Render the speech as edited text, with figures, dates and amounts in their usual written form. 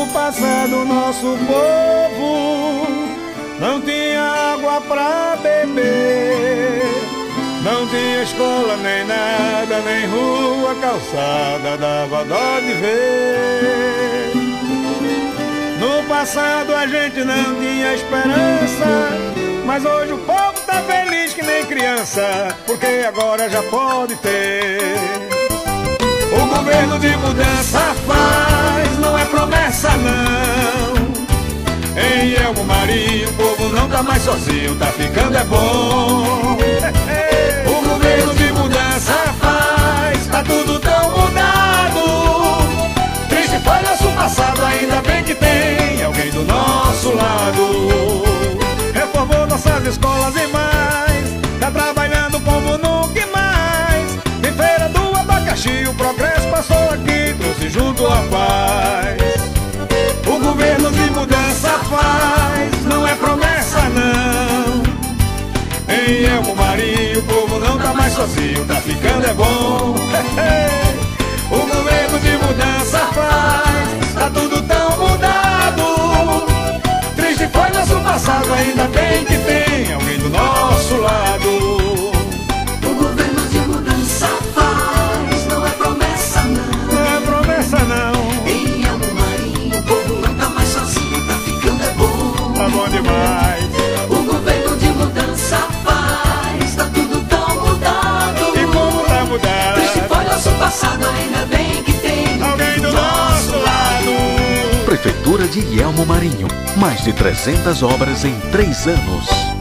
No passado nosso povo não tinha água pra beber, não tinha escola nem nada, nem rua, calçada, dava dó de ver. No passado a gente não tinha esperança, mas hoje o povo tá feliz que nem criança, porque agora já pode ter. O governo de mudança faz, não é promessa não. Em Elmo Marinho o povo não tá mais sozinho, tá ficando é bom. O governo de mudança faz, tá tudo tão mudado. Triste foi nosso passado, ainda bem que tem alguém do nosso lado. Reformou nossas escolas e mais, tá trabalhando como nunca e mais. Em feira do abacaxi o progresso passou aqui, trouxe junto a paz. O governo de mudança faz, não é promessa não. Em Elmo Marinho o povo não tá mais sozinho, tá ficando é bom. O governo de mudança faz, tá tudo tão mudado. Triste foi nosso passado, ainda bem que tem alguém do nosso lado. O governo de mudança faz, não é promessa não. Não é promessa não. Em Elmo Marinho o povo não tá mais sozinho, tá ficando é bom. Tá bom demais. O governo de mudança faz, tá tudo tão mudado. E como tá mudado? Triste foi nosso passado, ainda bem que tem alguém do nosso lado. Prefeitura de Elmo Marinho. Mais de 300 obras em 3 anos.